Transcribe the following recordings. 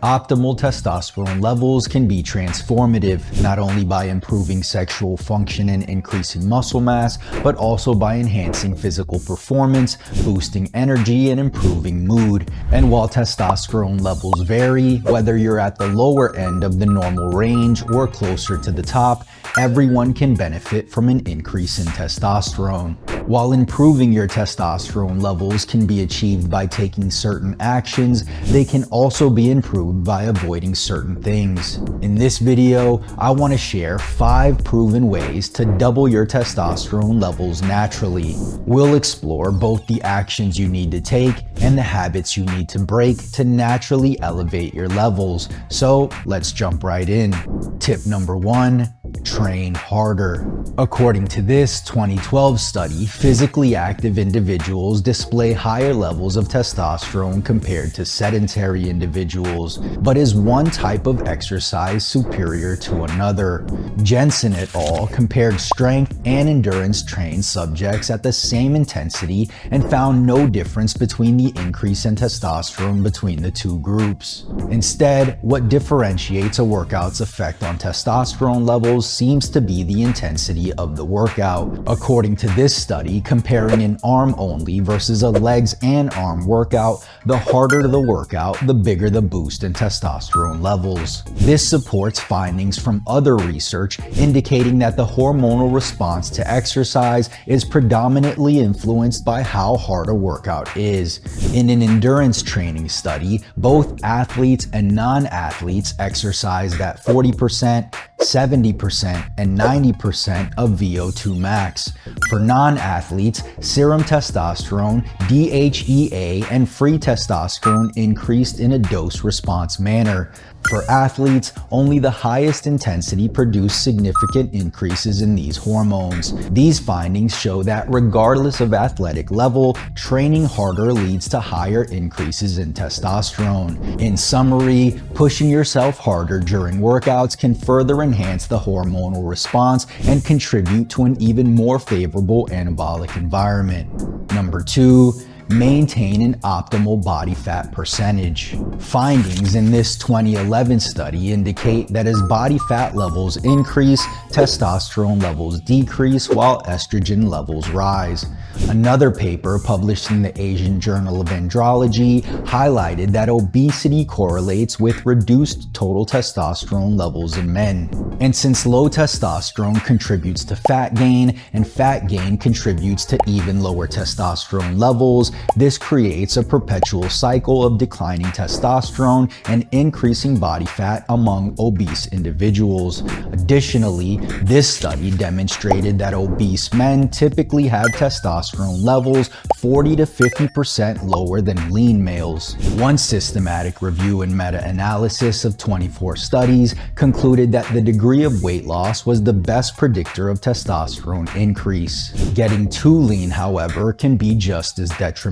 Optimal testosterone levels can be transformative, not only by improving sexual function and increasing muscle mass, but also by enhancing physical performance, boosting energy, and improving mood. And while testosterone levels vary, whether you're at the lower end of the normal range or closer to the top, everyone can benefit from an increase in testosterone. While improving your testosterone levels can be achieved by taking certain actions, they can also be improved by avoiding certain things. In this video, I want to share 5 proven ways to double your testosterone levels naturally. We'll explore both the actions you need to take and the habits you need to break to naturally elevate your levels. So let's jump right in. Tip number 1. Train harder. According to this 2012 study, physically active individuals display higher levels of testosterone compared to sedentary individuals. But is one type of exercise superior to another? Jensen et al. Compared strength and endurance trained subjects at the same intensity and found no difference between the increase in testosterone between the two groups. Instead, what differentiates a workout's effect on testosterone levels seems to be the intensity of the workout. According to this study, comparing an arm only versus a legs and arm workout, the harder the workout, the bigger the boost in testosterone levels. This supports findings from other research indicating that the hormonal response to exercise is predominantly influenced by how hard a workout is. In an endurance training study, both athletes and non-athletes exercised at 40%, 70%, and 90% of VO2 max. For non-athletes, serum testosterone, DHEA, and free testosterone increased in a dose-response manner. For athletes, only the highest intensity produced significant increases in these hormones. These findings show that regardless of athletic level, training harder leads to higher increases in testosterone. In summary, pushing yourself harder during workouts can further enhance the hormonal response and contribute to an even more favorable anabolic environment. Number 2. Maintain an optimal body fat percentage. Findings in this 2011 study indicate that as body fat levels increase, testosterone levels decrease while estrogen levels rise. Another paper published in the Asian Journal of Andrology highlighted that obesity correlates with reduced total testosterone levels in men. And since low testosterone contributes to fat gain and fat gain contributes to even lower testosterone levels, this creates a perpetual cycle of declining testosterone and increasing body fat among obese individuals. Additionally, this study demonstrated that obese men typically have testosterone levels 40 to 50% lower than lean males. One systematic review and meta-analysis of 24 studies concluded that the degree of weight loss was the best predictor of testosterone increase. Getting too lean, however, can be just as detrimental.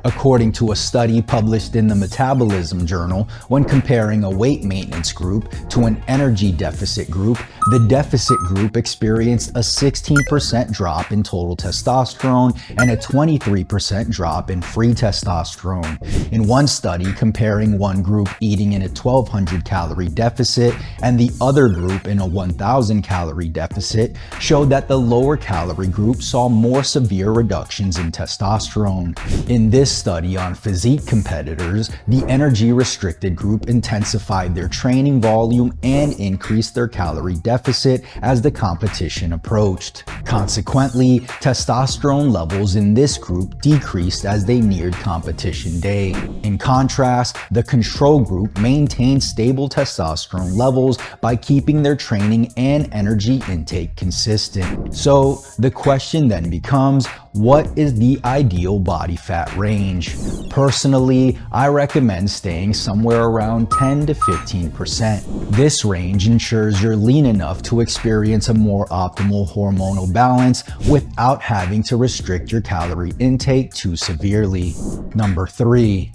According to a study published in the Metabolism Journal, when comparing a weight maintenance group to an energy deficit group, the deficit group experienced a 16% drop in total testosterone and a 23% drop in free testosterone. In one study comparing one group eating in a 1,200 calorie deficit and the other group in a 1,000 calorie deficit, showed that the lower calorie group saw more severe reductions in testosterone. In this study on physique competitors, the energy-restricted group intensified their training volume and increased their calorie deficit as the competition approached. Consequently, testosterone levels in this group decreased as they neared competition day. In contrast, the control group maintained stable testosterone levels by keeping their training and energy intake consistent. So the question then becomes, what is the ideal body fat range? Personally, I recommend staying somewhere around 10 to 15%. This range ensures you're lean enough to experience a more optimal hormonal balance without having to restrict your calorie intake too severely. Number 3.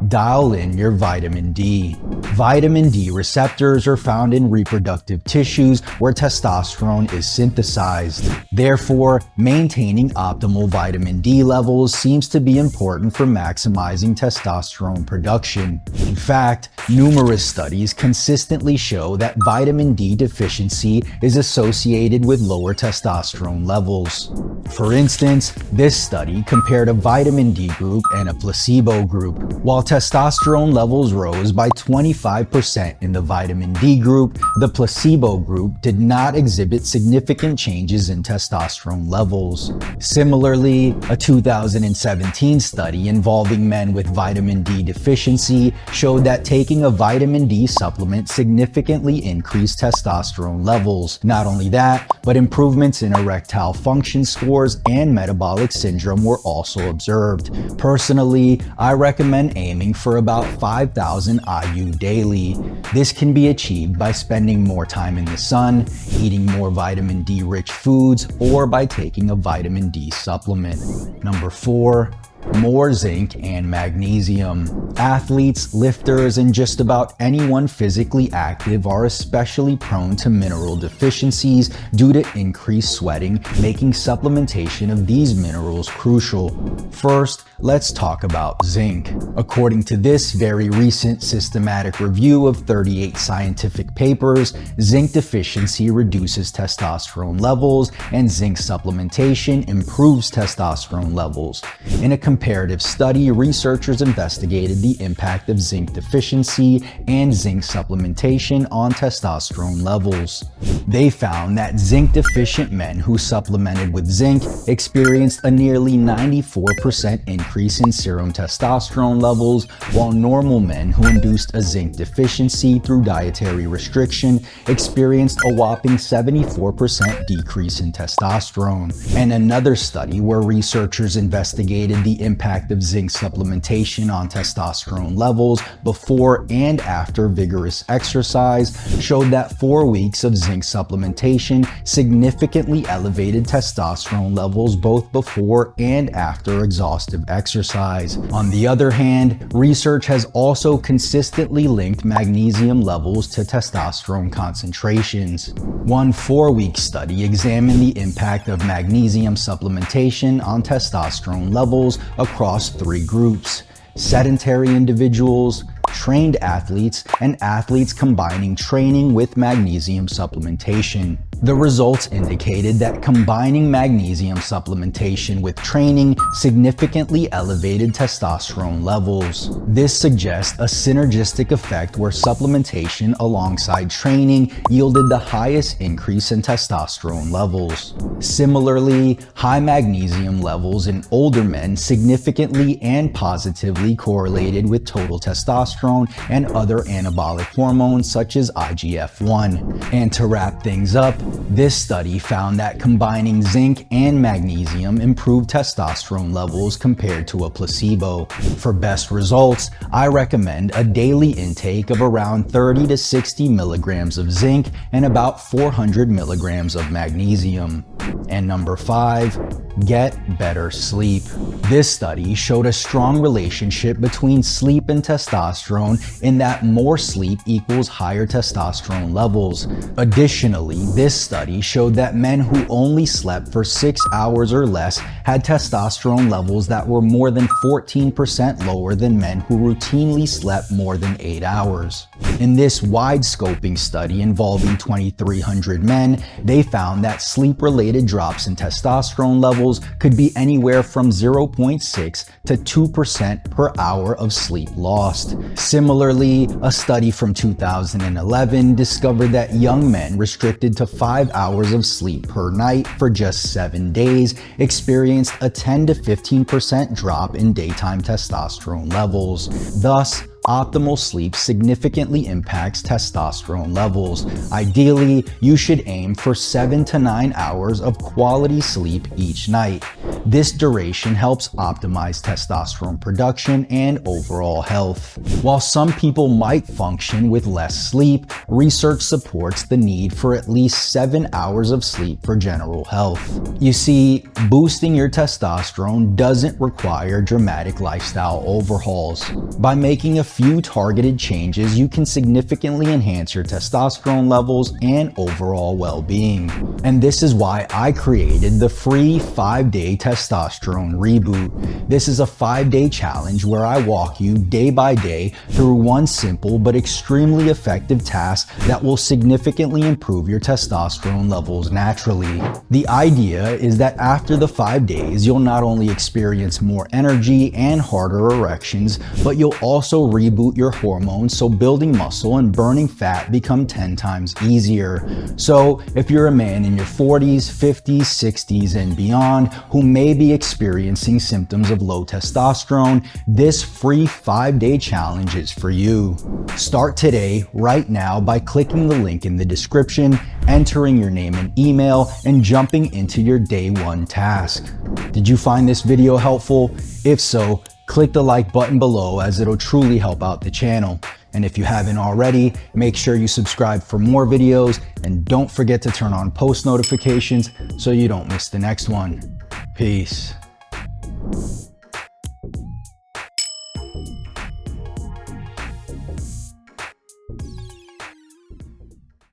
Dial in your vitamin D. Vitamin D receptors are found in reproductive tissues where testosterone is synthesized. Therefore, maintaining optimal vitamin D levels seems to be important for maximizing testosterone production. In fact, numerous studies consistently show that vitamin D deficiency is associated with lower testosterone levels. For instance, this study compared a vitamin D group and a placebo group. While testosterone levels rose by 25% in the vitamin D group, the placebo group did not exhibit significant changes in testosterone levels. Similarly, a 2017 study involving men with vitamin D deficiency showed that taking a vitamin D supplement significantly increased testosterone levels. Not only that, but improvements in erectile function scores and metabolic syndrome were also observed. Personally, I recommend aiming for about 5,000 IU daily. This can be achieved by spending more time in the sun, eating more vitamin D-rich foods, or by taking a vitamin D supplement. Number 4. More zinc and magnesium. Athletes, lifters, and just about anyone physically active are especially prone to mineral deficiencies due to increased sweating, making supplementation of these minerals crucial. First, let's talk about zinc. According to this very recent systematic review of 38 scientific papers, zinc deficiency reduces testosterone levels, and zinc supplementation improves testosterone levels. In a comparative study, researchers investigated the impact of zinc deficiency and zinc supplementation on testosterone levels. They found that zinc-deficient men who supplemented with zinc experienced a nearly 94% increase in serum testosterone levels, while normal men who induced a zinc deficiency through dietary restriction experienced a whopping 74% decrease in testosterone. And another study where researchers investigated the impact of zinc supplementation on testosterone levels before and after vigorous exercise showed that 4 weeks of zinc supplementation significantly elevated testosterone levels both before and after exhaustive exercise. On the other hand, research has also consistently linked magnesium levels to testosterone concentrations. One 4-week study examined the impact of magnesium supplementation on testosterone levels across 3 groups: sedentary individuals, trained athletes, and athletes combining training with magnesium supplementation. The results indicated that combining magnesium supplementation with training significantly elevated testosterone levels. This suggests a synergistic effect where supplementation alongside training yielded the highest increase in testosterone levels. Similarly, high magnesium levels in older men significantly and positively correlated with total testosterone and other anabolic hormones such as IGF-1. And to wrap things up, this study found that combining zinc and magnesium improved testosterone levels compared to a placebo. For best results, I recommend a daily intake of around 30 to 60 milligrams of zinc and about 400 milligrams of magnesium. And number 5, get better sleep. This study showed a strong relationship between sleep and testosterone in that more sleep equals higher testosterone levels. Additionally, this study showed that men who only slept for 6 hours or less had testosterone levels that were more than 14% lower than men who routinely slept more than 8 hours. In this wide-scoping study involving 2,300 men, they found that sleep-related drops in testosterone levels could be anywhere from 0.6 to 2% per hour of sleep lost. Similarly, a study from 2011 discovered that young men restricted to 5 hours of sleep per night for just 7 days experienced a 10 to 15% drop in daytime testosterone levels. Thus, optimal sleep significantly impacts testosterone levels. Ideally, you should aim for 7 to 9 hours of quality sleep each night. This duration helps optimize testosterone production and overall health. While some people might function with less sleep, research supports the need for at least 7 hours of sleep for general health. You see, boosting your testosterone doesn't require dramatic lifestyle overhauls. By making a few targeted changes, you can significantly enhance your testosterone levels and overall well-being. And this is why I created the free 5-day testosterone reboot. This is a 5-day challenge where I walk you day by day through one simple but extremely effective task that will significantly improve your testosterone levels naturally. The idea is that after the 5 days, you'll not only experience more energy and harder erections, but you'll also reboot your hormones so building muscle and burning fat become 10 times easier. So if you're a man in your 40s, 50s, 60s, and beyond who may be experiencing symptoms of low testosterone, this free 5-day challenge is for you. Start today, right now, by clicking the link in the description, entering your name and email, and jumping into your day 1 task. Did you find this video helpful? If so, click the like button below as it'll truly help out the channel. And if you haven't already, make sure you subscribe for more videos and don't forget to turn on post notifications so you don't miss the next one. Peace.